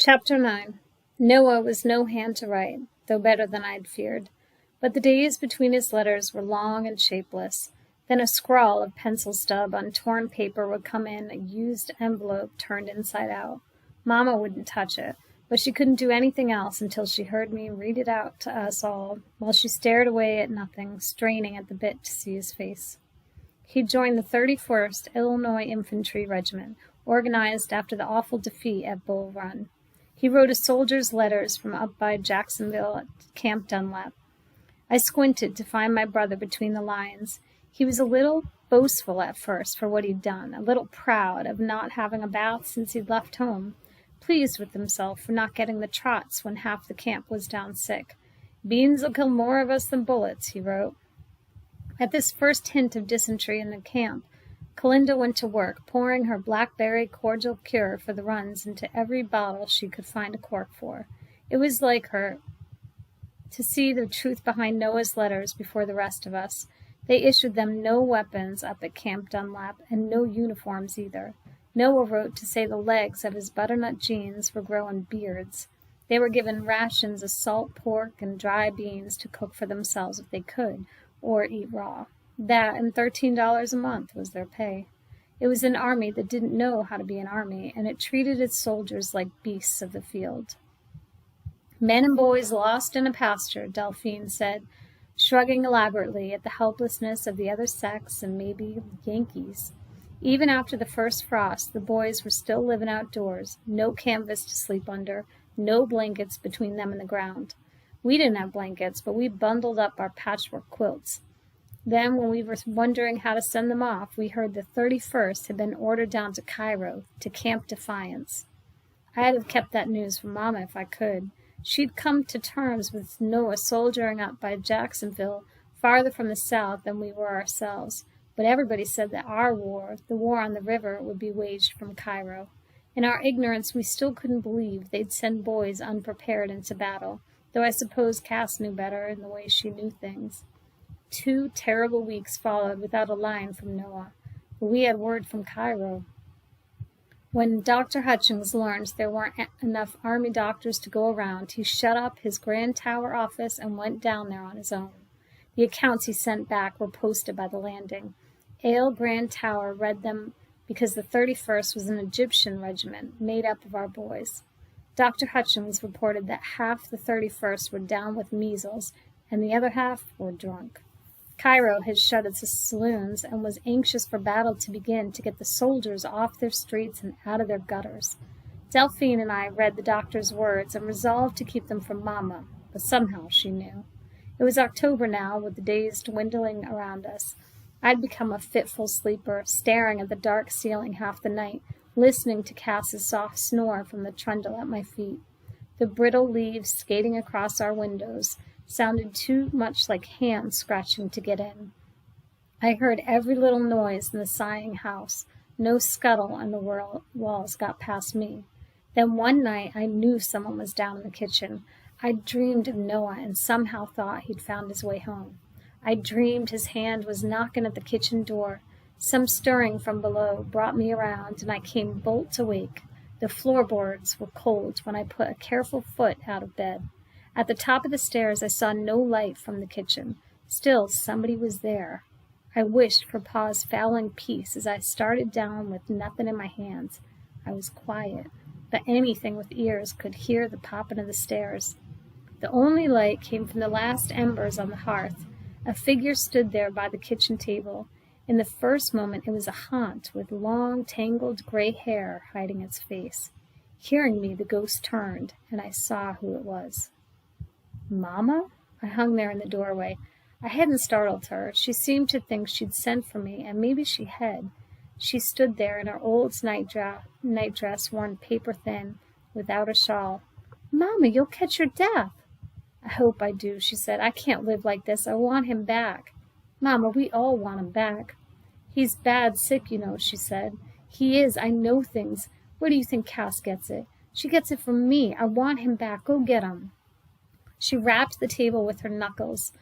Chapter 9. Noah was no hand to write, though better than I'd feared. But the days between his letters were long and shapeless. Then a scrawl of pencil stub on torn paper would come in a used envelope turned inside out. Mama wouldn't touch it, but she couldn't do anything else until she heard me read it out to us all, while she stared away at nothing, straining at the bit to see his face. He joined the 31st Illinois Infantry Regiment, organized after the awful defeat at Bull Run. He wrote a soldier's letters from up by Jacksonville at Camp Dunlap. I squinted to find my brother between the lines. He was a little boastful at first for what he'd done, a little proud of not having a bath since he'd left home, pleased with himself for not getting the trots when half the camp was down sick. "Beans'll kill more of us than bullets," he wrote. At this first hint of dysentery in the camp, Kalinda went to work, pouring her blackberry cordial cure for the runs into every bottle she could find a cork for. It was like her to see the truth behind Noah's letters before the rest of us. They issued them no weapons up at Camp Dunlap, and no uniforms either. Noah wrote to say the legs of his butternut jeans were growing beards. They were given rations of salt pork and dry beans to cook for themselves if they could, or eat raw. That and $13 a month was their pay. It was an army that didn't know how to be an army, and it treated its soldiers like beasts of the field. "Men and boys lost in a pasture," Delphine said, shrugging elaborately at the helplessness of the other sex and maybe Yankees. Even after the first frost, the boys were still living outdoors, no canvas to sleep under, no blankets between them and the ground. We didn't have blankets, but we bundled up our patchwork quilts. Then, when we were wondering how to send them off, we heard the 31st had been ordered down to Cairo, to Camp Defiance. I'd have kept that news from Mama if I could. She'd come to terms with Noah soldiering up by Jacksonville, farther from the south than we were ourselves. But everybody said that our war, the war on the river, would be waged from Cairo. In our ignorance, we still couldn't believe they'd send boys unprepared into battle, though I suppose Cass knew better in the way she knew things. 2 terrible weeks followed without a line from Noah, but we had word from Cairo. When Dr. Hutchings learned there weren't enough army doctors to go around, he shut up his Grand Tower office and went down there on his own. The accounts he sent back were posted by the landing. Ale Grand Tower read them because the 31st was an Egyptian regiment made up of our boys. Dr. Hutchings reported that half the 31st were down with measles and the other half were drunk. Cairo had shut its saloons and was anxious for battle to begin to get the soldiers off their streets and out of their gutters. Delphine and I read the doctor's words and resolved to keep them from Mama, but somehow she knew. It was October now, with the days dwindling around us. I'd become a fitful sleeper, staring at the dark ceiling half the night, listening to Cass's soft snore from the trundle at my feet. The brittle leaves skating across our windows sounded too much like hands scratching to get in. I heard every little noise in the sighing house. No scuttle on the walls got past me. Then one night I knew someone was down in the kitchen. I'd dreamed of Noah and somehow thought he'd found his way home. I dreamed his hand was knocking at the kitchen door. Some stirring from below brought me around, and I came bolt awake. The floorboards were cold when I put a careful foot out of bed. At the top of the stairs I saw no light from the kitchen. Still, somebody was there. I wished for Pa's fowling peace as I started down with nothing in my hands. I was quiet, but anything with ears could hear the popping of the stairs. The only light came from the last embers on the hearth. A figure stood there by the kitchen table. In the first moment it was a haunt with long, tangled gray hair hiding its face. Hearing me, the ghost turned, and I saw who it was. "Mama?" I hung there in the doorway. I hadn't startled her. She seemed to think she'd sent for me, and maybe she had. She stood there in her old nightdress, worn paper-thin, without a shawl. "Mama, you'll catch your death." "I hope I do," she said. "I can't live like this. I want him back." "Mama, we all want him back." "He's bad sick, you know," she said. "He is. I know things. Where do you think Cass gets it? She gets it from me. I want him back. Go get him." She rapped the table with her knuckles.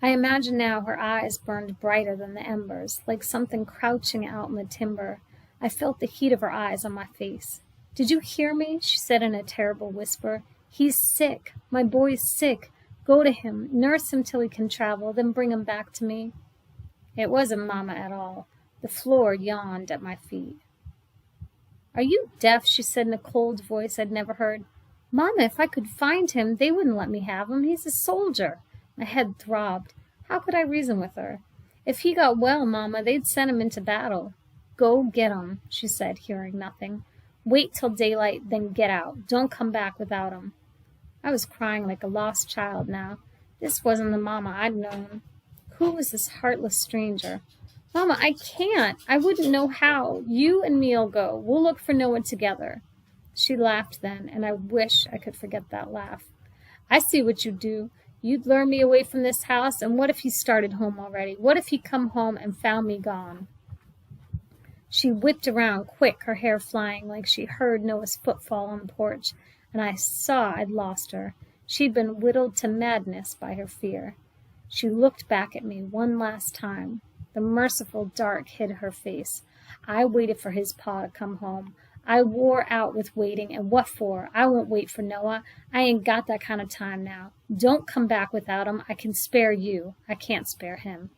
I imagine now her eyes burned brighter than the embers, like something crouching out in the timber. I felt the heat of her eyes on my face. "Did you hear me?" she said in a terrible whisper. "He's sick. My boy's sick. Go to him, nurse him till he can travel, then bring him back to me." It wasn't Mama at all. The floor yawned at my feet. "Are you deaf?" she said in a cold voice I'd never heard. "Mama, if I could find him, they wouldn't let me have him. He's a soldier." My head throbbed. How could I reason with her? "If he got well, Mama, they'd send him into battle." "Go get him," she said, hearing nothing. "Wait till daylight, then get out. Don't come back without him." I was crying like a lost child now. This wasn't the Mama I'd known. Who was this heartless stranger? "Mama, I can't. I wouldn't know how. You and me'll go. We'll look for Noah together." She laughed then, and I wish I could forget that laugh. "I see what you'd do. You'd lure me away from this house, and what if he started home already? What if he come home and found me gone?" She whipped around quick, her hair flying like she heard Noah's footfall on the porch, and I saw I'd lost her. She'd been whittled to madness by her fear. She looked back at me one last time. The merciful dark hid her face. I waited for his pa to come home. I wore out with waiting, and what for? I won't wait for Noah. I ain't got that kind of time now. Don't come back without him. I can spare you. I can't spare him.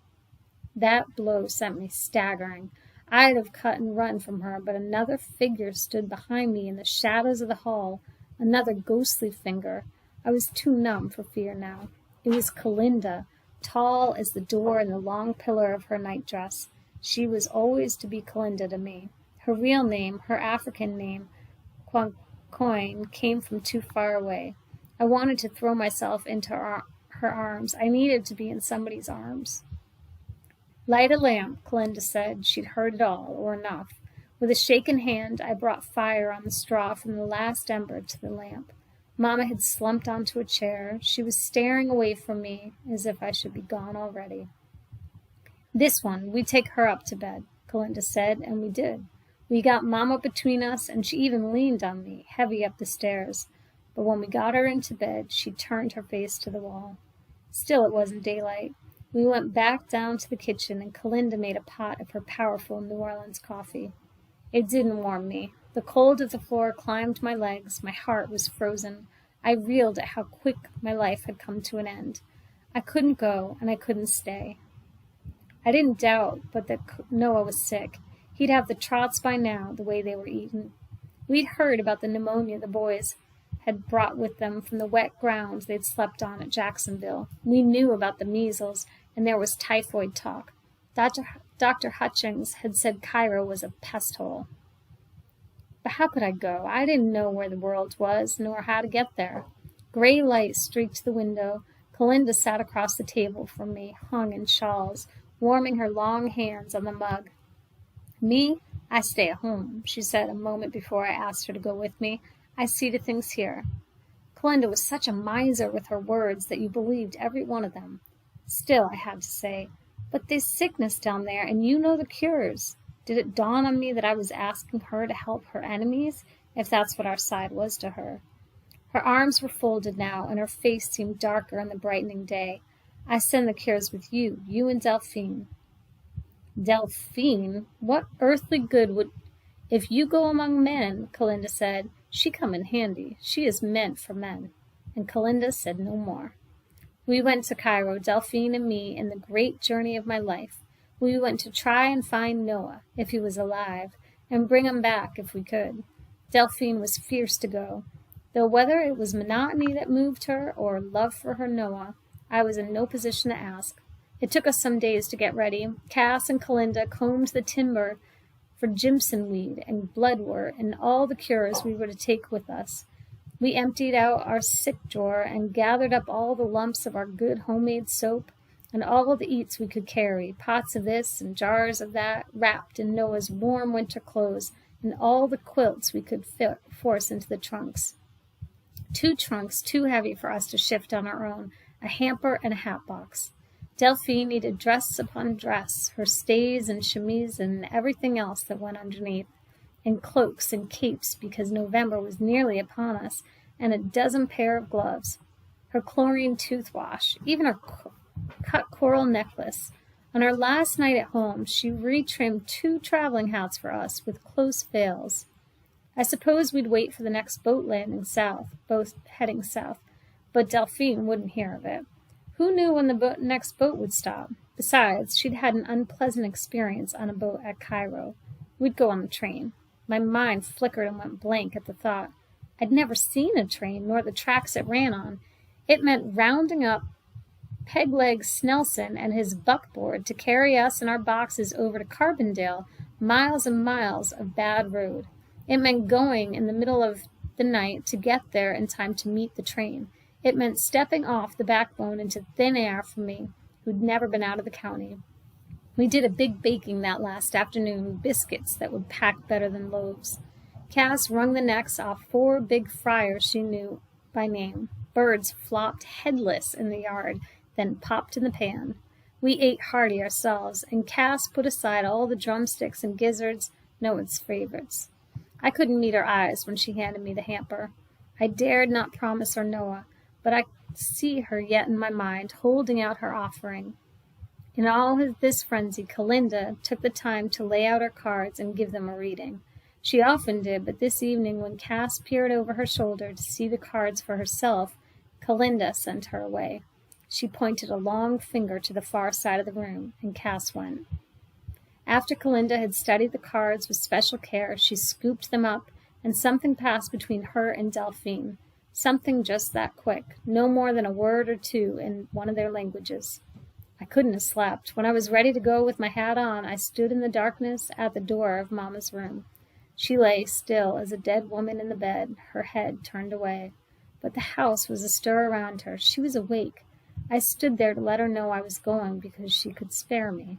That blow sent me staggering. I'd have cut and run from her, but another figure stood behind me in the shadows of the hall, another ghostly finger. I was too numb for fear now. It was Kalinda, tall as the door and the long pillar of her nightdress. She was always to be Kalinda to me. Her real name, her African name, Quancoin, came from too far away. I wanted to throw myself into her arms. I needed to be in somebody's arms. "Light a lamp," Kalinda said. She'd heard it all, or enough. With a shaken hand, I brought fire on the straw from the last ember to the lamp. Mama had slumped onto a chair. She was staring away from me as if I should be gone already. "This one, we take her up to bed," Kalinda said, and we did. We got Mama between us, and she even leaned on me, heavy up the stairs. But when we got her into bed, she turned her face to the wall. Still it wasn't daylight. We went back down to the kitchen, and Kalinda made a pot of her powerful New Orleans coffee. It didn't warm me. The cold of the floor climbed my legs. My heart was frozen. I reeled at how quick my life had come to an end. I couldn't go, and I couldn't stay. I didn't doubt but that Noah was sick. He'd have the trots by now, the way they were eaten. We'd heard about the pneumonia the boys had brought with them from the wet ground they'd slept on at Jacksonville. We knew about the measles, and there was typhoid talk. Dr. Hutchings had said Cairo was a pest hole. But how could I go? I didn't know where the world was, nor how to get there. Gray light streaked the window. Kalinda sat across the table from me, hung in shawls, warming her long hands on the mug. "Me? I stay at home," she said a moment before I asked her to go with me. "I see to things here." Kalinda was such a miser with her words that you believed every one of them. Still, I had to say, "But there's sickness down there, and you know the cures." Did it dawn on me that I was asking her to help her enemies, if that's what our side was to her? Her arms were folded now, and her face seemed darker in the brightening day. "I send the cures with you, you and Delphine." "Delphine? What earthly good would—" "If you go among men," Kalinda said, "she come in handy. She is meant for men." And Kalinda said no more. We went to Cairo, Delphine and me, in the great journey of my life. We went to try and find Noah, if he was alive, and bring him back if we could. Delphine was fierce to go, though whether it was monotony that moved her or love for her Noah, I was in no position to ask. It took us some days to get ready. Cass and Kalinda combed the timber for Jimson weed and bloodwort and all the cures we were to take with us. We emptied out our sick drawer and gathered up all the lumps of our good homemade soap and all the eats we could carry, pots of this and jars of that, wrapped in Noah's warm winter clothes, and all the quilts we could force into the trunks. 2 trunks too heavy for us to shift on our own, a hamper and a hat box. Delphine needed dress upon dress, her stays and chemise and everything else that went underneath, and cloaks and capes because November was nearly upon us, and a dozen pair of gloves, her chlorine toothwash, even her cut coral necklace. On our last night at home, she retrimmed 2 traveling hats for us with close veils. I suppose we'd wait for the next boat landing south, both heading south, but Delphine wouldn't hear of it. Who knew when the next boat would stop? Besides, she'd had an unpleasant experience on a boat at Cairo. We'd go on the train. My mind flickered and went blank at the thought. I'd never seen a train, nor the tracks it ran on. It meant rounding up Pegleg Snelson and his buckboard to carry us and our boxes over to Carbondale, miles and miles of bad road. It meant going in the middle of the night to get there in time to meet the train. It meant stepping off the backbone into thin air for me, who'd never been out of the county. We did a big baking that last afternoon, biscuits that would pack better than loaves. Cass wrung the necks off 4 big fryers she knew by name. Birds flopped headless in the yard, then popped in the pan. We ate hearty ourselves, and Cass put aside all the drumsticks and gizzards, Noah's favorites. I couldn't meet her eyes when she handed me the hamper. I dared not promise her Noah, but I see her yet in my mind, holding out her offering. In all this frenzy, Kalinda took the time to lay out her cards and give them a reading. She often did, but this evening, when Cass peered over her shoulder to see the cards for herself, Kalinda sent her away. She pointed a long finger to the far side of the room, and Cass went. After Kalinda had studied the cards with special care, she scooped them up, and something passed between her and Delphine. Something just that quick, no more than a word or two in one of their languages. I couldn't have slept. When I was ready to go with my hat on, I stood in the darkness at the door of Mamma's room. She lay still as a dead woman in the bed, her head turned away. But the house was astir around her. She was awake. I stood there to let her know I was going because she could spare me.